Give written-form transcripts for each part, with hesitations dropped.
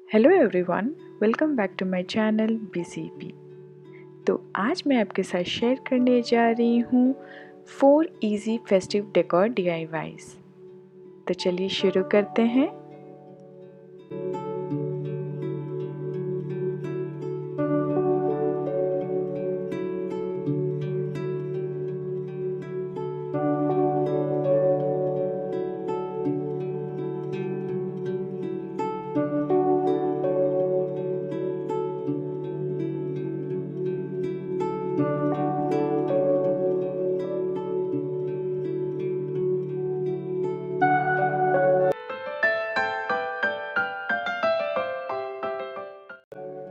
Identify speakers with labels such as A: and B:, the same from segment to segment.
A: Hello everyone, welcome back to my channel BCP। तो आज मैं आपके साथ शेयर करने जा रही हूँ 4 इजी फेस्टिव डेकोर DIYs। तो चलिए शुरू करते हैं।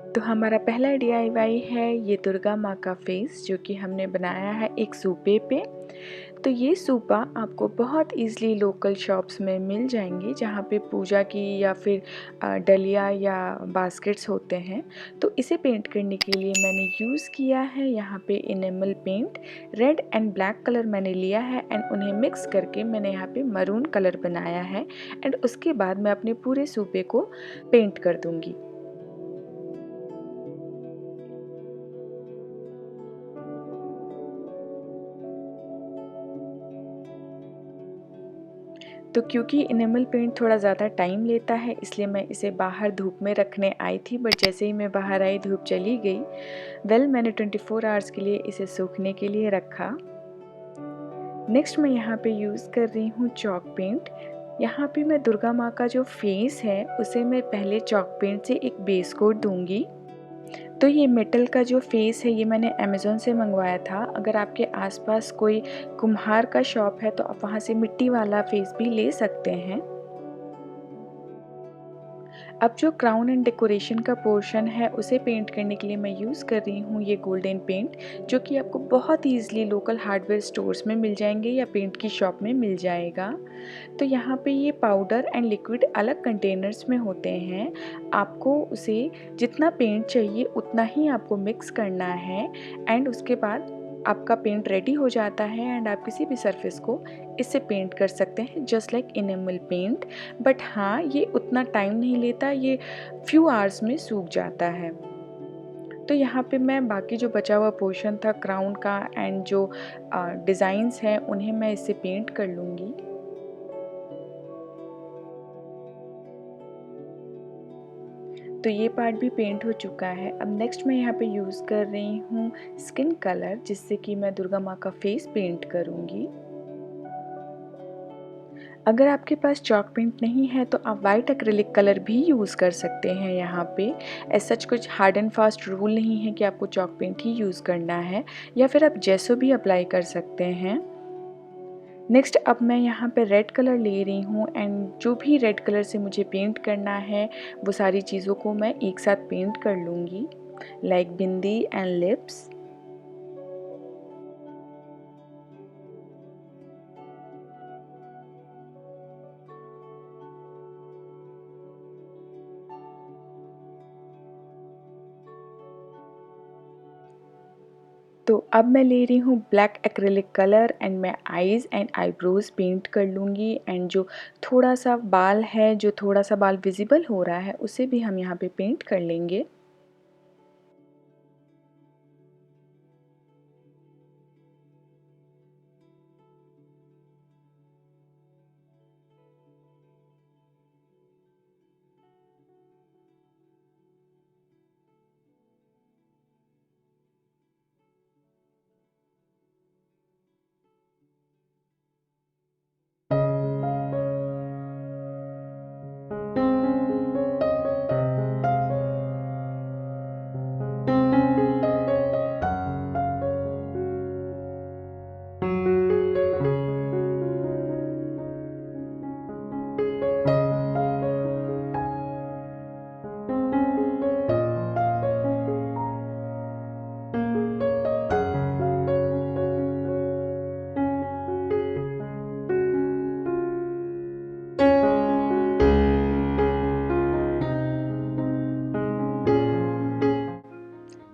A: तो हमारा पहला DIY है ये दुर्गा माँ का फेस, जो कि हमने बनाया है एक सूपे पे। तो ये सूपा आपको बहुत ईज़िली लोकल शॉप्स में मिल जाएंगी, जहाँ पे पूजा की या फिर डलिया या बास्केट्स होते हैं। तो इसे पेंट करने के लिए मैंने यूज़ किया है यहाँ पे enamel paint. Red and black colour मैंने लिया है एंड उन्हें मिक्स करके मैंने यहाँ पे मरून कलर बनाया है। एंड उसके बाद मैं अपने पूरे सूपे को पेंट कर दूँगी। तो क्योंकि इनेमल पेंट थोड़ा ज़्यादा टाइम लेता है, इसलिए मैं इसे बाहर धूप में रखने आई थी, बट जैसे ही मैं बाहर आई धूप चली गई। मैंने 24 आवर्स के लिए इसे सूखने के लिए रखा। नेक्स्ट मैं यहाँ पे यूज़ कर रही हूँ चॉक पेंट। यहाँ पे मैं दुर्गा माँ का जो फेस है उसे मैं पहले चॉक पेंट से एक बेस कोट दूँगी। तो ये मेटल का जो फेस है ये मैंने अमेज़न से मंगवाया था। अगर आपके आसपास कोई कुम्हार का शॉप है तो आप वहाँ से मिट्टी वाला फेस भी ले सकते हैं। अब जो क्राउन एंड डेकोरेशन का पोर्शन है उसे पेंट करने के लिए मैं यूज़ कर रही हूँ ये गोल्डन पेंट, जो कि आपको बहुत ईज़िली लोकल हार्डवेयर स्टोर्स में मिल जाएंगे या पेंट की शॉप में मिल जाएगा। तो यहाँ पे ये पाउडर एंड लिक्विड अलग कंटेनर्स में होते हैं। आपको उसे जितना पेंट चाहिए उतना ही आपको मिक्स करना है एंड उसके बाद आपका पेंट रेडी हो जाता है एंड आप किसी भी सरफेस को इससे पेंट कर सकते हैं, just like enamel paint. But हाँ, ये उतना टाइम नहीं लेता, ये फ्यू आवर्स में सूख जाता है। तो यहाँ पे मैं बाकी जो बचा हुआ पोर्शन था क्राउन का एंड जो डिज़ाइंस हैं उन्हें मैं इससे पेंट कर लूँगी। तो ये पार्ट भी पेंट हो चुका है। अब नेक्स्ट मैं यहाँ पे यूज़ कर रही हूँ स्किन कलर, जिससे कि मैं दुर्गा माँ का फेस पेंट करूँगी। अगर आपके पास चॉक पेंट नहीं है तो आप वाइट एक्रिलिक कलर भी यूज़ कर सकते हैं यहाँ पे। ऐसा कुछ हार्ड एंड फास्ट रूल नहीं है कि आपको चॉक पेंट ही यूज़ करना है, या फिर आप जैसो भी अप्लाई कर सकते हैं। नेक्स्ट अब मैं यहाँ पे रेड कलर ले रही हूँ एंड जो भी रेड कलर से मुझे पेंट करना है वो सारी चीज़ों को मैं एक साथ पेंट कर लूँगी, लाइक बिंदी एंड लिप्स। तो अब मैं ले रही हूँ ब्लैक एक्रिलिक कलर एंड मैं आईज़ एंड आईब्रोज पेंट कर लूँगी। एंड जो थोड़ा सा बाल है, जो थोड़ा सा बाल विजिबल हो रहा है, उसे भी हम यहाँ पे पेंट कर लेंगे।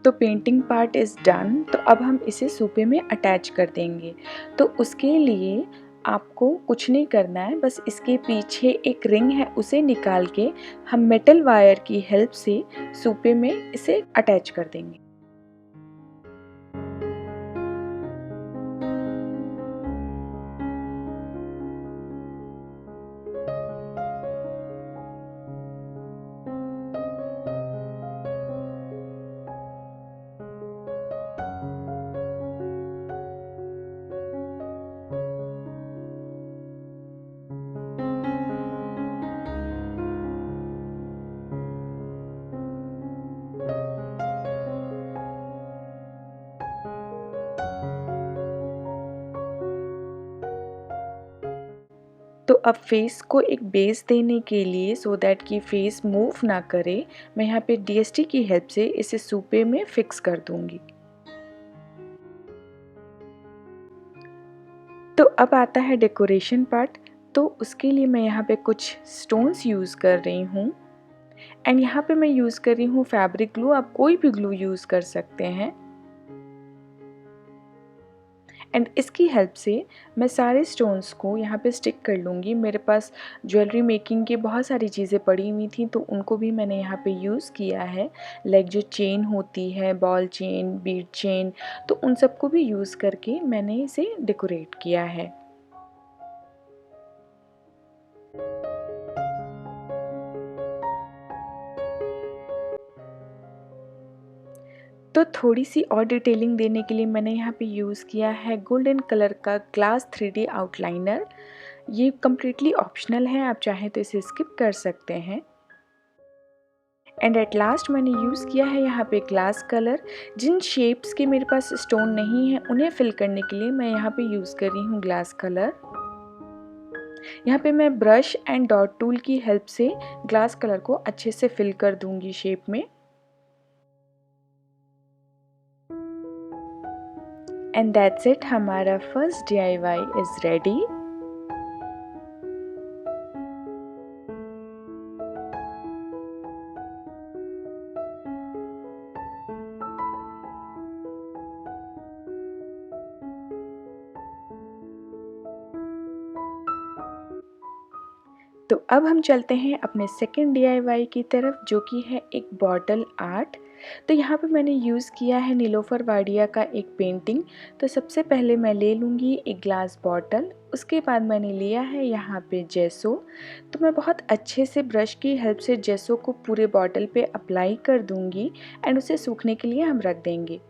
A: तो पेंटिंग पार्ट इज़ डन। तो अब हम इसे सूपे में अटैच कर देंगे। तो उसके लिए आपको कुछ नहीं करना है, बस इसके पीछे एक रिंग है उसे निकाल के हम मेटल वायर की हेल्प से सूपे में इसे अटैच कर देंगे। तो अब फेस को एक बेस देने के लिए सो दैट कि फेस मूव ना करे, मैं यहाँ पे DST की हेल्प से इसे सूपे में फिक्स कर दूंगी। तो अब आता है डेकोरेशन पार्ट। तो उसके लिए मैं यहाँ पे कुछ स्टोन्स यूज़ कर रही हूँ एंड यहाँ पे मैं यूज़ कर रही हूँ फैब्रिक ग्लू। आप कोई भी ग्लू यूज़ कर सकते हैं एंड इसकी हेल्प से मैं सारे स्टोन्स को यहाँ पे स्टिक कर लूँगी। मेरे पास ज्वेलरी मेकिंग की बहुत सारी चीज़ें पड़ी हुई थी तो उनको भी मैंने यहाँ पे यूज़ किया है, लाइक जो चेन होती है, बॉल चेन, बीड चेन, तो उन सबको भी यूज़ करके मैंने इसे डेकोरेट किया है। तो थोड़ी सी और डिटेलिंग देने के लिए मैंने यहाँ पे यूज़ किया है गोल्डन कलर का ग्लास 3D आउटलाइनर। ये कम्प्लीटली ऑप्शनल है, आप चाहें तो इसे स्किप कर सकते हैं। एंड एट लास्ट मैंने यूज़ किया है यहाँ पे ग्लास कलर। जिन शेप्स के मेरे पास स्टोन नहीं है उन्हें फिल करने के लिए मैं यहाँ पे यूज़ कर रही हूँ ग्लास कलर। यहाँ पे मैं ब्रश एंड डॉट टूल की हेल्प से ग्लास कलर को अच्छे से फिल कर दूंगी शेप में। एंड दैट्स इट, हमारा फर्स्ट DIY इज़ रेडी। तो अब हम चलते हैं अपने सेकंड DIY की तरफ, जो कि है एक बॉटल आर्ट। तो यहाँ पे मैंने यूज़ किया है नीलोफर वाडिया का एक पेंटिंग। तो सबसे पहले मैं ले लूँगी एक ग्लास बॉटल, उसके बाद मैंने लिया है यहाँ पे जेसो। तो मैं बहुत अच्छे से ब्रश की हेल्प से जेसो को पूरे बॉटल पे अप्लाई कर दूँगी एंड उसे सूखने के लिए हम रख देंगे।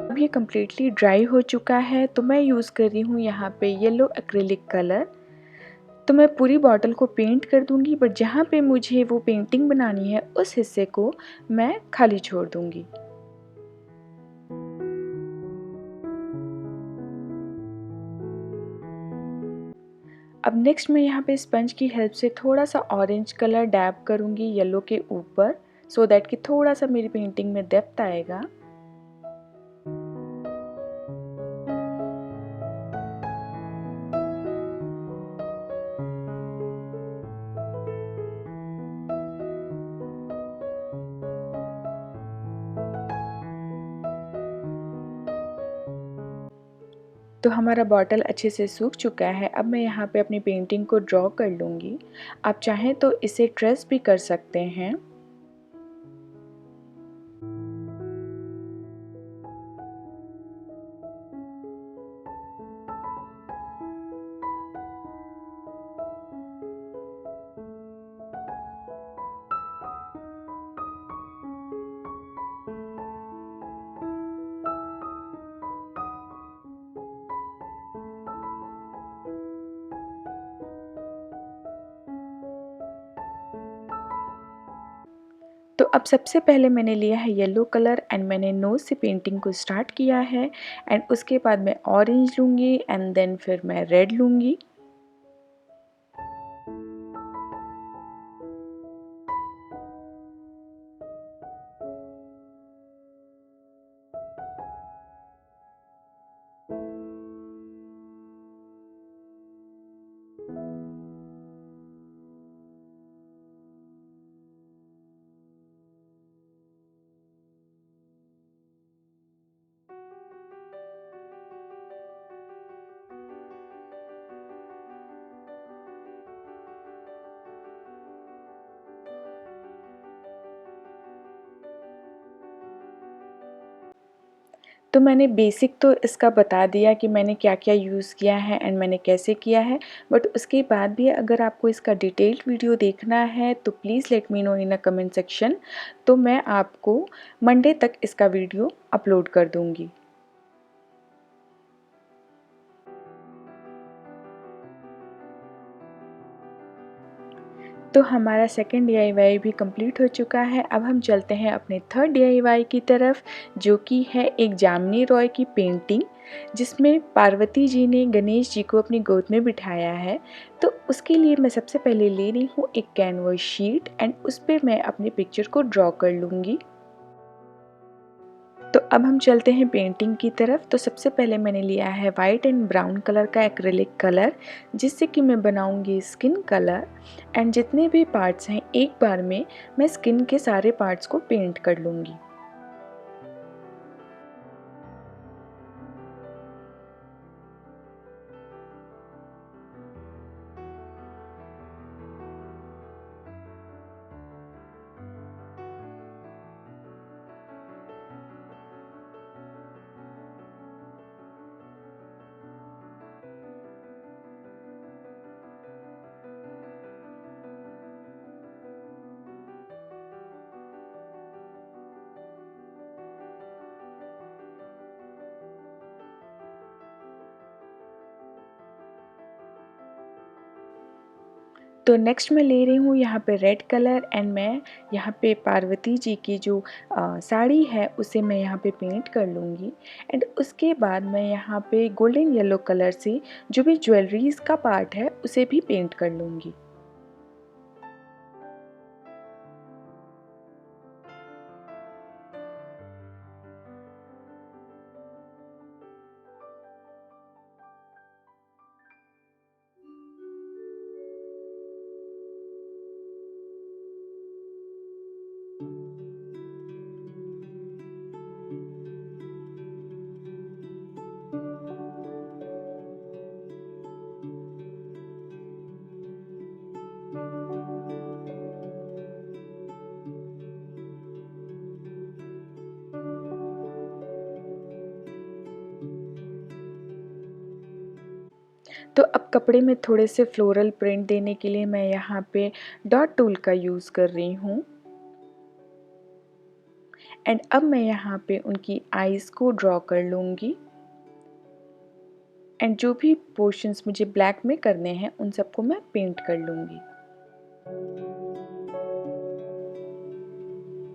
A: अब ये कम्प्लीटली ड्राई हो चुका है तो मैं यूज़ कर रही हूँ यहाँ पे येलो एक्रिलिक कलर। तो मैं पूरी बॉटल को पेंट कर दूंगी, बट जहाँ पे मुझे वो पेंटिंग बनानी है उस हिस्से को मैं खाली छोड़ दूंगी। अब नेक्स्ट मैं यहाँ पे स्पंज की हेल्प से थोड़ा सा ऑरेंज कलर डैब करूँगी येलो के ऊपर, सो दैट कि थोड़ा सा मेरी पेंटिंग में डेप्थ आएगा। तो हमारा बॉटल अच्छे से सूख चुका है। अब मैं यहाँ पे अपनी पेंटिंग को ड्रॉ कर लूँगी। आप चाहें तो इसे ट्रेस भी कर सकते हैं। तो अब सबसे पहले मैंने लिया है येलो कलर एंड मैंने नोज़ से पेंटिंग को स्टार्ट किया है एंड उसके बाद मैं ऑरेंज लूँगी एंड देन फिर मैं रेड लूँगी। तो मैंने बेसिक तो इसका बता दिया कि मैंने क्या-क्या यूज़ किया है एंड मैंने कैसे किया है, बट उसके बाद भी अगर आपको इसका डिटेल्ड वीडियो देखना है तो please let me know in a comment section, तो मैं आपको मंडे तक इसका वीडियो अपलोड कर दूँगी। तो हमारा सेकंड डीआईवाई भी कंप्लीट हो चुका है। अब हम चलते हैं अपने थर्ड डीआईवाई की तरफ, जो कि है एक जामिनी रॉय की पेंटिंग, जिसमें पार्वती जी ने गणेश जी को अपनी गोद में बिठाया है। तो उसके लिए मैं सबसे पहले ले रही हूँ एक कैनवस शीट एंड उस पे मैं अपनी पिक्चर को ड्रॉ कर लूँगी। तो अब हम चलते हैं पेंटिंग की तरफ। तो सबसे पहले मैंने लिया है वाइट एंड ब्राउन कलर का एक्रिलिक कलर, जिससे कि मैं बनाऊंगी स्किन कलर एंड जितने भी पार्ट्स हैं एक बार में मैं स्किन के सारे पार्ट्स को पेंट कर लूँगी। तो नेक्स्ट मैं ले रही हूँ यहाँ पे रेड कलर एंड मैं यहाँ पे पार्वती जी की जो साड़ी है उसे मैं यहाँ पे पेंट कर लूँगी। एंड उसके बाद मैं यहाँ पे गोल्डन येलो कलर से जो भी ज्वेलरीज का पार्ट है उसे भी पेंट कर लूँगी। तो अब कपड़े में थोड़े से फ्लोरल प्रिंट देने के लिए मैं यहाँ पे डॉट टूल का यूज़ कर रही हूँ। एंड अब मैं यहाँ पे उनकी आईज़ को ड्रॉ कर लूँगी एंड जो भी पोर्शंस मुझे ब्लैक में करने हैं उन सबको मैं पेंट कर लूँगी।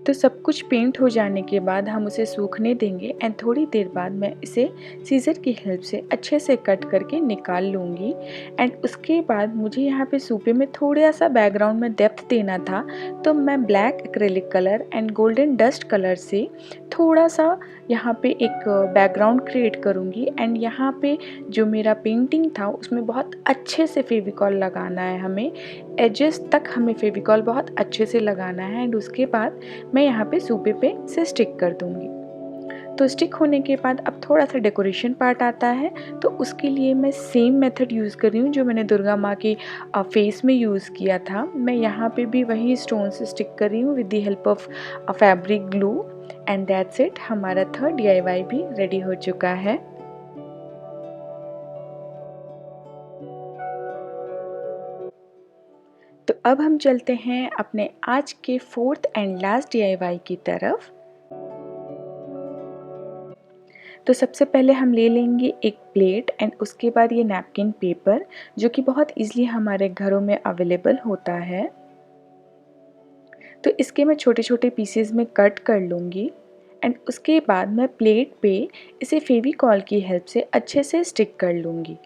A: तो सब कुछ पेंट हो जाने के बाद हम उसे सूखने देंगे एंड थोड़ी देर बाद मैं इसे सीज़र की हेल्प से अच्छे से कट करके निकाल लूँगी। एंड उसके बाद मुझे यहाँ पे सूपे में थोड़ा सा बैकग्राउंड में डेप्थ देना था, तो मैं black acrylic colour and golden dust colour से थोड़ा सा यहाँ पे एक बैकग्राउंड क्रिएट करूँगी। एंड यहाँ पे जो मेरा पेंटिंग था उसमें बहुत अच्छे से फेविकॉल लगाना है, हमें एजेस तक हमें फेविकॉल बहुत अच्छे से लगाना है। एंड उसके बाद मैं यहाँ पे सूपे पे से स्टिक कर दूँगी। तो स्टिक होने के बाद अब थोड़ा सा डेकोरेशन पार्ट आता है, तो उसके लिए मैं सेम मेथड यूज़ कर रही हूँ जो मैंने दुर्गा माँ के फेस में यूज़ किया था। मैं यहाँ पे भी वही स्टोन से स्टिक कर रही हूँ with the help of fabric glue and that's it. हमारा थर्ड डीआईवाई भी रेडी हो चुका है। तो अब हम चलते हैं अपने आज के फोर्थ एंड लास्ट डीआईवाई की तरफ। तो सबसे पहले हम ले लेंगे एक प्लेट एंड उसके बाद ये नैपकिन पेपर, जो कि बहुत ईज़िली हमारे घरों में अवेलेबल होता है। तो इसके मैं छोटे छोटे पीसेस में कट कर लूँगी एंड उसके बाद मैं प्लेट पे इसे फेविकॉल की हेल्प से अच्छे से स्टिक कर लूँगी।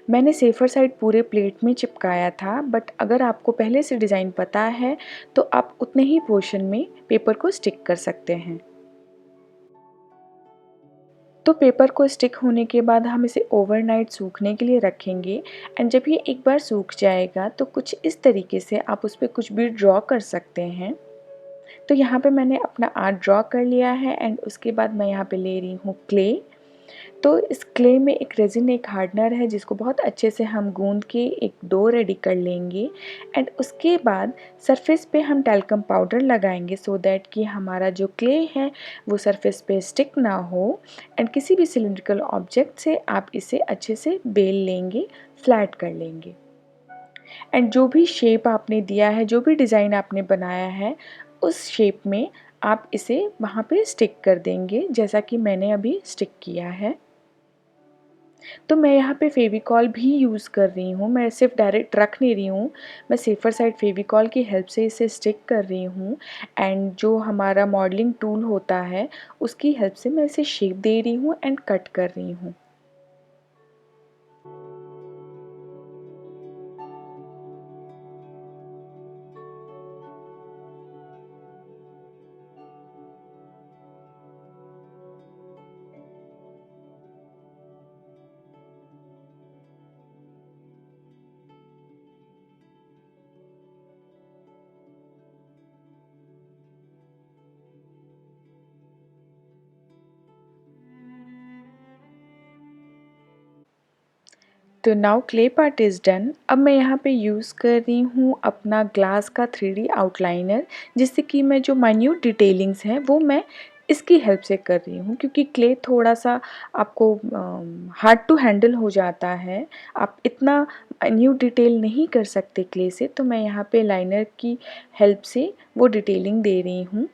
A: मैंने सेफ़र साइड पूरे प्लेट में चिपकाया था, बट अगर आपको पहले से डिज़ाइन पता है तो आप उतने ही पोर्शन में पेपर को स्टिक कर सकते हैं। तो पेपर को स्टिक होने के बाद हम इसे ओवरनाइट सूखने के लिए रखेंगे एंड जब ये एक बार सूख जाएगा तो कुछ इस तरीके से आप उस पर कुछ भी ड्रॉ कर सकते हैं। तो यहाँ पे मैंने अपना आर्ट ड्रॉ कर लिया है एंड उसके बाद मैं यहाँ पे ले रही हूँ क्ले। तो इस क्ले में एक रेजिन, एक हार्डनर है जिसको बहुत अच्छे से हम गूंद के एक डो रेडी कर लेंगे एंड उसके बाद सरफेस पे हम टैल्कम पाउडर लगाएंगे सो दैट कि हमारा जो क्ले है वो सरफेस पे स्टिक ना हो एंड किसी भी सिलिंड्रिकल ऑब्जेक्ट से आप इसे अच्छे से बेल लेंगे, फ्लैट कर लेंगे एंड जो भी शेप आपने दिया है, जो भी डिज़ाइन आपने बनाया है उस शेप में आप इसे वहाँ पे स्टिक कर देंगे जैसा कि मैंने अभी स्टिक किया है। तो मैं यहाँ पे फेविकॉल भी यूज़ कर रही हूँ, मैं सिर्फ डायरेक्ट रख नहीं रही हूँ, मैं सेफर साइड फेविकॉल की हेल्प से इसे स्टिक कर रही हूँ एंड जो हमारा मॉडलिंग टूल होता है उसकी हेल्प से मैं इसे शेप दे रही हूँ एंड कट कर रही हूँ। तो now clay part is done. अब मैं यहाँ पे यूज़ कर रही हूँ अपना ग्लास का 3D आउटलाइनर, जिससे कि मैं जो माइन्यूट डिटेलिंग्स हैं वो मैं इसकी हेल्प से कर रही हूँ, क्योंकि क्ले थोड़ा सा आपको हार्ड टू हैंडल हो जाता है, आप इतना माइन्यूट डिटेल नहीं कर सकते क्ले से। तो मैं यहाँ पे लाइनर की हेल्प से वो डिटेलिंग दे रही हूँ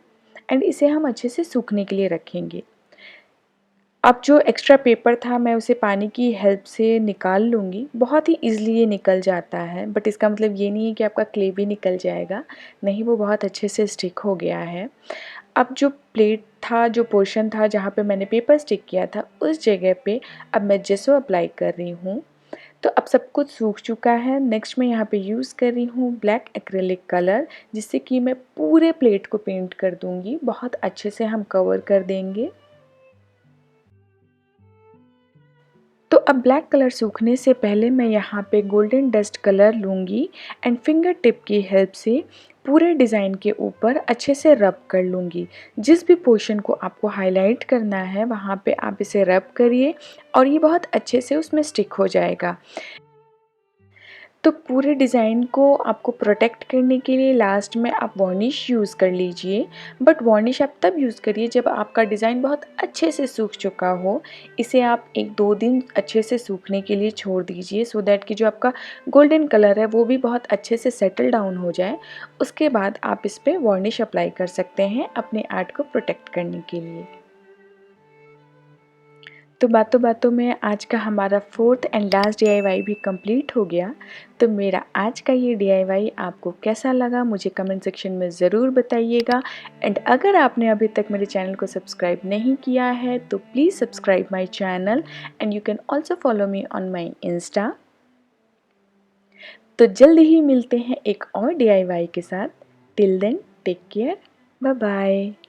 A: एंड इसे हम अच्छे से सूखने के लिए रखेंगे। अब जो एक्स्ट्रा पेपर था मैं उसे पानी की हेल्प से निकाल लूँगी, बहुत ही ईज़िली ये निकल जाता है, बट इसका मतलब ये नहीं है कि आपका क्ले भी निकल जाएगा, नहीं, वो बहुत अच्छे से स्टिक हो गया है। अब जो प्लेट था, जो पोर्शन था जहाँ पे मैंने पेपर स्टिक किया था, उस जगह पे अब मैं जेसो अप्लाई कर रही हूँ। तो अब सब कुछ सूख चुका है। नेक्स्ट मैं यहाँ पे यूज़ कर रही हूँ ब्लैक एक्रेलिक कलर, जिससे कि मैं पूरे प्लेट को पेंट कर दूँगी, बहुत अच्छे से हम कवर कर देंगे। तो अब ब्लैक कलर सूखने से पहले मैं यहाँ पे गोल्डन डस्ट कलर लूँगी एंड फिंगर टिप की हेल्प से पूरे डिज़ाइन के ऊपर अच्छे से रब कर लूँगी। जिस भी पोर्शन को आपको हाईलाइट करना है वहाँ पे आप इसे रब करिए और ये बहुत अच्छे से उसमें स्टिक हो जाएगा। तो पूरे डिज़ाइन को आपको प्रोटेक्ट करने के लिए लास्ट में आप वार्निश यूज़ कर लीजिए, बट वार्निश आप तब यूज़ करिए जब आपका डिज़ाइन बहुत अच्छे से सूख चुका हो। इसे आप 1-2 दिन अच्छे से सूखने के लिए छोड़ दीजिए सो दैट कि जो आपका गोल्डन कलर है वो भी बहुत अच्छे से सेटल डाउन हो जाए। उसके बाद आप इस पर वार्निश अप्लाई कर सकते हैं अपने आर्ट को प्रोटेक्ट करने के लिए। तो बातों बातों में आज का हमारा 4th एंड लास्ट DIY भी कंप्लीट हो गया। तो मेरा आज का ये DIY आपको कैसा लगा मुझे कमेंट सेक्शन में ज़रूर बताइएगा एंड अगर आपने अभी तक मेरे चैनल को सब्सक्राइब नहीं किया है तो please subscribe my channel and you can also follow me on my Insta. तो जल्द ही मिलते हैं एक और DIY के साथ। Till then take care, bye bye.